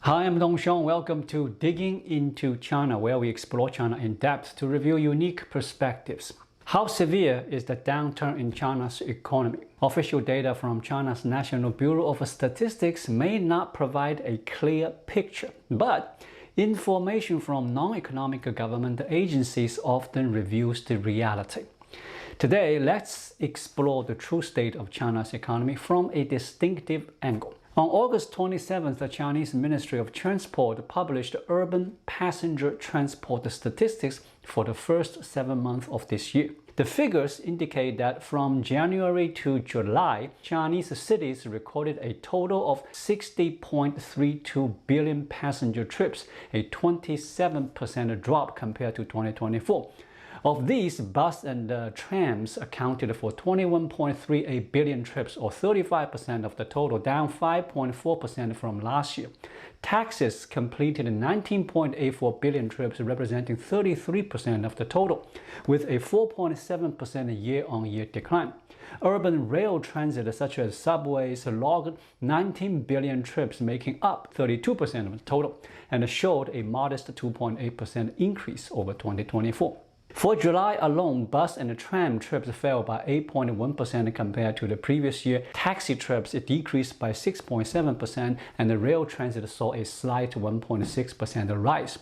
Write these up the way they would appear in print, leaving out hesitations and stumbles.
Hi, I'm Dongxiong. Welcome to Digging into China, where we explore China in depth to reveal unique perspectives. How severe is the downturn in China's economy? Official data from China's National Bureau of Statistics may not provide a clear picture, but information from non-economic government agencies often reveals the reality. Today, let's explore the true state of China's economy from a distinctive angle. On August 27th, the Chinese Ministry of Transport published urban passenger transport statistics for the first 7 months of this year. The figures indicate that from January to July, Chinese cities recorded a total of 60.32 billion passenger trips, a 27% drop compared to 2024. Of these, bus and trams accounted for 21.38 billion trips, or 35% of the total, down 5.4% from last year. Taxis completed 19.84 billion trips, representing 33% of the total, with a 4.7% year-on-year decline. Urban rail transit, such as subways, logged 19 billion trips, making up 32% of the total, and showed a modest 2.8% increase over 2024. For July alone, bus and tram trips fell by 8.1% compared to the previous year. Taxi trips decreased by 6.7%, and the rail transit saw a slight 1.6% rise.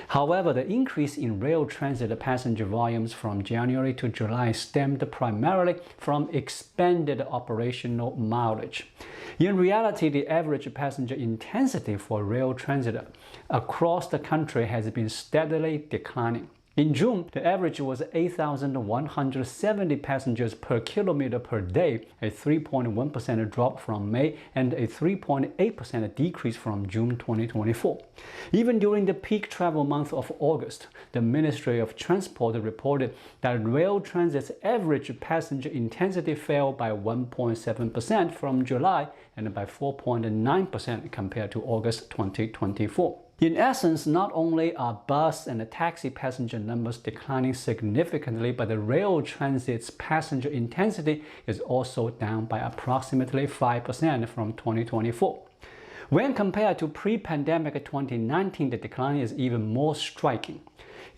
However, the increase in rail transit passenger volumes from January to July stemmed primarily from expanded operational mileage. In reality, the average passenger intensity for rail transit across the country has been steadily declining. In June, the average was 8,170 passengers per kilometer per day, a 3.1% drop from May and a 3.8% decrease from June 2024. Even during the peak travel month of August, the Ministry of Transport reported that rail transit's average passenger intensity fell by 1.7% from July and by 4.9% compared to August 2024. In essence, not only are bus and taxi passenger numbers declining significantly, but the rail transit's passenger intensity is also down by approximately 5% from 2024. When compared to pre-pandemic 2019, the decline is even more striking.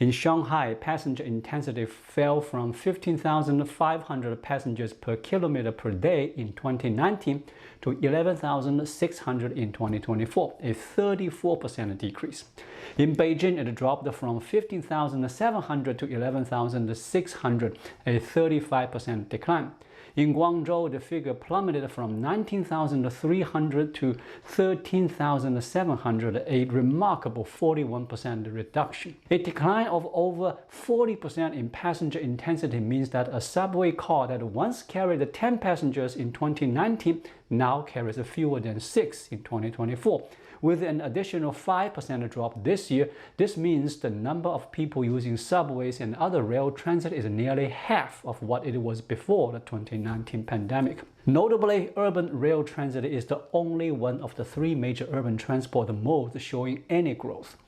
In Shanghai, passenger intensity fell from 15,500 passengers per kilometer per day in 2019 to 11,600 in 2024, a 34% decrease. In Beijing, it dropped from 15,700 to 11,600, a 35% decline. In Guangzhou, the figure plummeted from 19,300 to 13,700, a remarkable 41% reduction. A decline of over 40% in passenger intensity means that a subway car that once carried 10 passengers in 2019 now carries fewer than 6 in 2024. With an additional 5% drop this year, this means the number of people using subways and other rail transit is nearly half of what it was before the 2019 pandemic. Notably, urban rail transit is the only one of the 3 major urban transport modes showing any growth.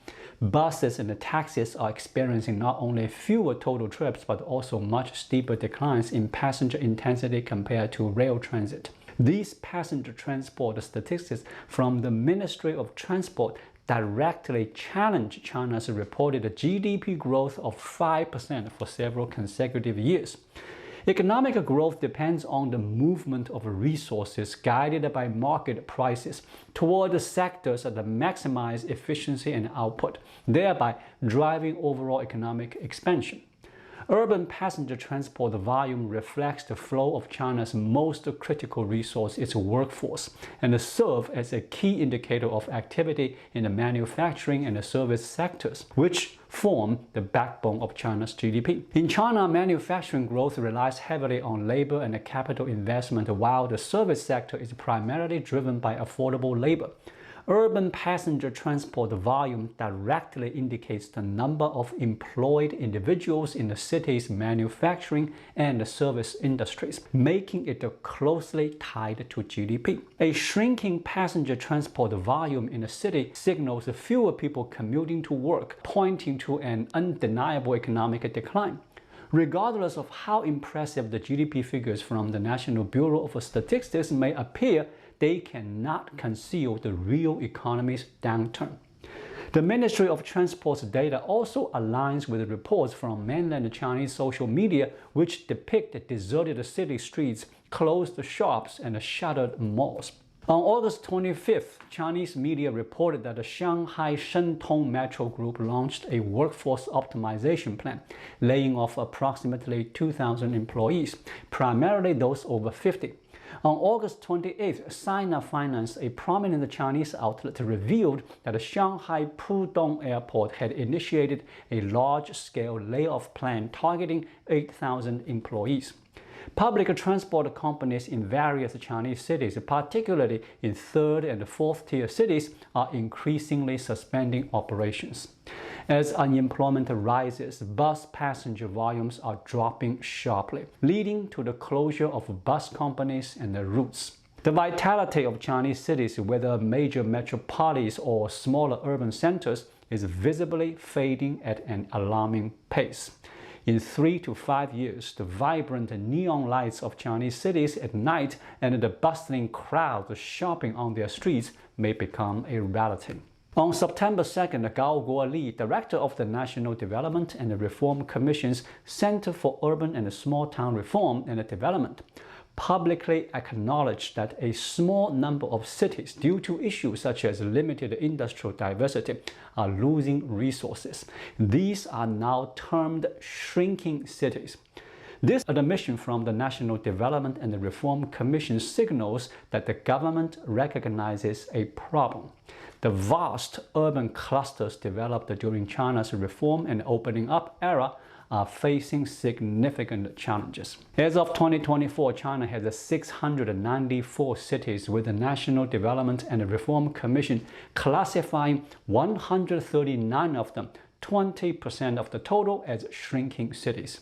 Buses and taxis are experiencing not only fewer total trips, but also much steeper declines in passenger intensity compared to rail transit. These passenger transport statistics from the Ministry of Transport directly challenge China's reported GDP growth of 5% for several consecutive years. Economic growth depends on the movement of resources guided by market prices toward sectors that maximize efficiency and output, thereby driving overall economic expansion. Urban passenger transport volume reflects the flow of China's most critical resource, its workforce, and serves as a key indicator of activity in the manufacturing and the service sectors, which form the backbone of China's GDP. In China, manufacturing growth relies heavily on labor and capital investment, while the service sector is primarily driven by affordable labor. Urban passenger transport volume directly indicates the number of employed individuals in the city's manufacturing and service industries, making it closely tied to GDP. A shrinking passenger transport volume in the city signals fewer people commuting to work, pointing to an undeniable economic decline. Regardless of how impressive the GDP figures from the National Bureau of Statistics may appear, they cannot conceal the real economy's downturn. The Ministry of Transport's data also aligns with reports from mainland Chinese social media which depict deserted city streets, closed shops, and shuttered malls. On August 25th, Chinese media reported that the Shanghai Shentong Metro Group launched a workforce optimization plan, laying off approximately 2,000 employees, primarily those over 50. On August 28th, Sina Finance, a prominent Chinese outlet, revealed that the Shanghai Pudong Airport had initiated a large-scale layoff plan targeting 8,000 employees. Public transport companies in various Chinese cities, particularly in third and fourth-tier cities, are increasingly suspending operations. As unemployment rises, bus passenger volumes are dropping sharply, leading to the closure of bus companies and routes. The vitality of Chinese cities, whether major metropolises or smaller urban centers, is visibly fading at an alarming pace. In 3 to 5 years, the vibrant neon lights of Chinese cities at night and the bustling crowds shopping on their streets may become a reality. On September 2nd, Gao Guoli, director of the National Development and Reform Commission's Center for Urban and Small Town Reform and Development, publicly acknowledged that a small number of cities, due to issues such as limited industrial diversity, are losing resources. These are now termed shrinking cities. This admission from the National Development and Reform Commission signals that the government recognizes a problem. The vast urban clusters developed during China's reform and opening up era are facing significant challenges. As of 2024, China has 694 cities, with the National Development and Reform Commission classifying 139 of them, 20% of the total, as shrinking cities.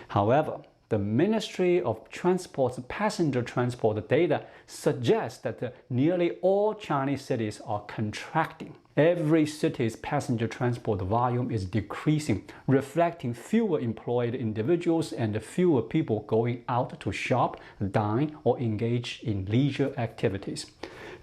However, the Ministry of Transport's passenger transport data suggests that nearly all Chinese cities are contracting. Every city's passenger transport volume is decreasing, reflecting fewer employed individuals and fewer people going out to shop, dine, or engage in leisure activities.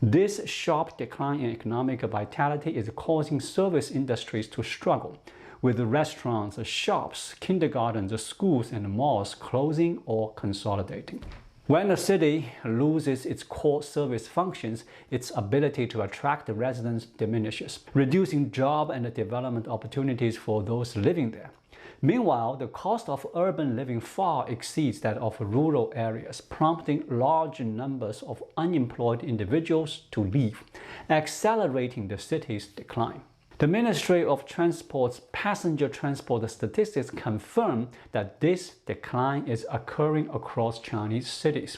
This sharp decline in economic vitality is causing service industries to struggle, with restaurants, shops, kindergartens, schools, and malls closing or consolidating. When a city loses its core service functions, its ability to attract residents diminishes, reducing job and development opportunities for those living there. Meanwhile, the cost of urban living far exceeds that of rural areas, prompting large numbers of unemployed individuals to leave, accelerating the city's decline. The Ministry of Transport's passenger transport statistics confirm that this decline is occurring across Chinese cities.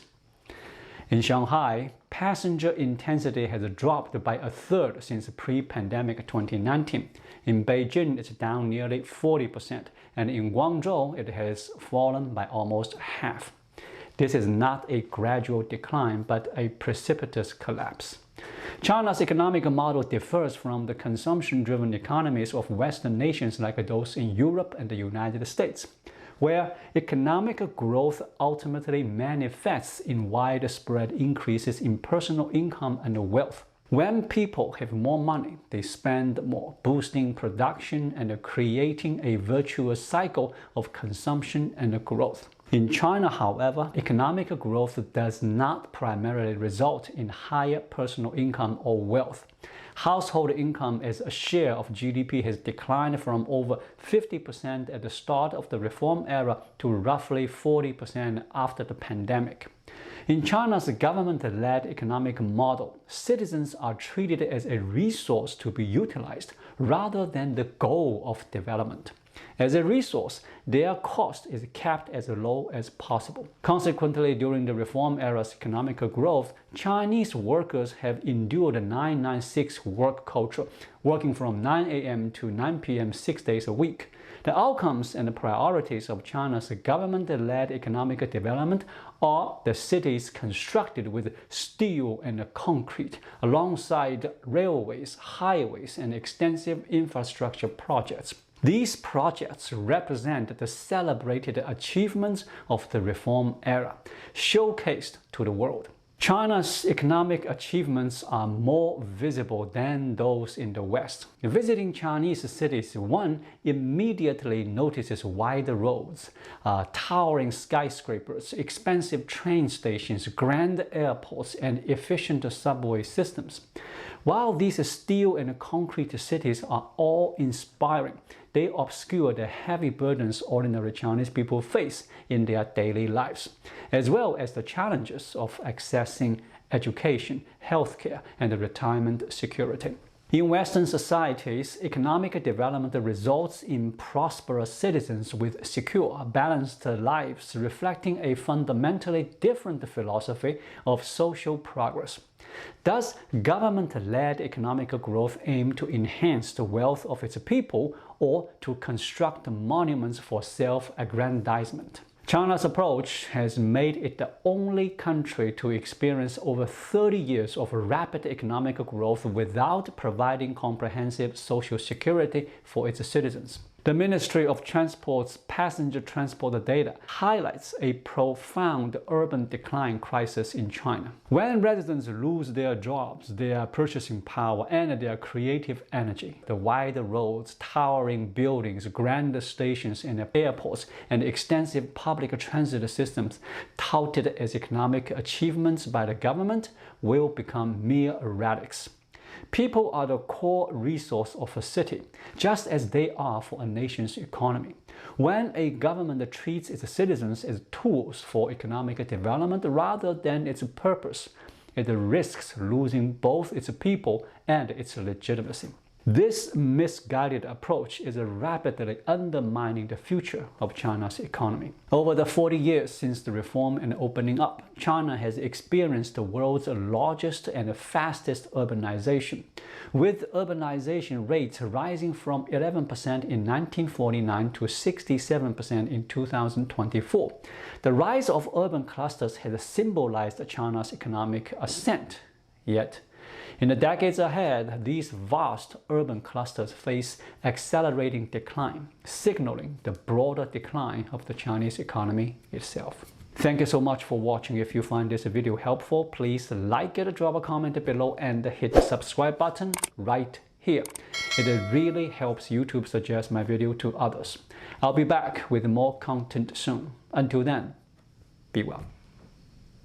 In Shanghai, passenger intensity has dropped by a third since pre-pandemic 2019. In Beijing, it's down nearly 40%, and in Guangzhou, it has fallen by almost half. This is not a gradual decline, but a precipitous collapse. China's economic model differs from the consumption-driven economies of Western nations like those in Europe and the United States, where economic growth ultimately manifests in widespread increases in personal income and wealth. When people have more money, they spend more, boosting production and creating a virtuous cycle of consumption and growth. In China, however, economic growth does not primarily result in higher personal income or wealth. Household income as a share of GDP has declined from over 50% at the start of the reform era to roughly 40% after the pandemic. In China's government-led economic model, citizens are treated as a resource to be utilized rather than the goal of development. As a resource, their cost is kept as low as possible. Consequently, during the reform era's economic growth, Chinese workers have endured a 996 work culture, working from 9 a.m. to 9 p.m. 6 days a week. The outcomes and the priorities of China's government-led economic development are the cities constructed with steel and concrete, alongside railways, highways, and extensive infrastructure projects. These projects represent the celebrated achievements of the reform era, showcased to the world. China's economic achievements are more visible than those in the West. Visiting Chinese cities, one immediately notices wider roads, towering skyscrapers, expensive train stations, grand airports, and efficient subway systems. While these steel and concrete cities are awe-inspiring, they obscure the heavy burdens ordinary Chinese people face in their daily lives, as well as the challenges of accessing education, healthcare, and retirement security. In Western societies, economic development results in prosperous citizens with secure, balanced lives, reflecting a fundamentally different philosophy of social progress. Does government-led economic growth aim to enhance the wealth of its people or to construct monuments for self-aggrandizement? China's approach has made it the only country to experience over 30 years of rapid economic growth without providing comprehensive social security for its citizens. The Ministry of Transport's passenger transport data highlights a profound urban decline crisis in China. When residents lose their jobs, their purchasing power, and their creative energy, the wide roads, towering buildings, grand stations and airports, and extensive public transit systems touted as economic achievements by the government will become mere relics. People are the core resource of a city, just as they are for a nation's economy. When a government treats its citizens as tools for economic development rather than its purpose, it risks losing both its people and its legitimacy. This misguided approach is rapidly undermining the future of China's economy. Over the 40 years since the reform and opening up, China has experienced the world's largest and fastest urbanization, with urbanization rates rising from 11% in 1949 to 67% in 2024. The rise of urban clusters has symbolized China's economic ascent. Yet, in the decades ahead, these vast urban clusters face accelerating decline, signaling the broader decline of the Chinese economy itself. Thank you so much for watching. If you find this video helpful, please like it, drop a comment below, and hit the subscribe button right here. It really helps YouTube suggest my video to others. I'll be back with more content soon. Until then, be well.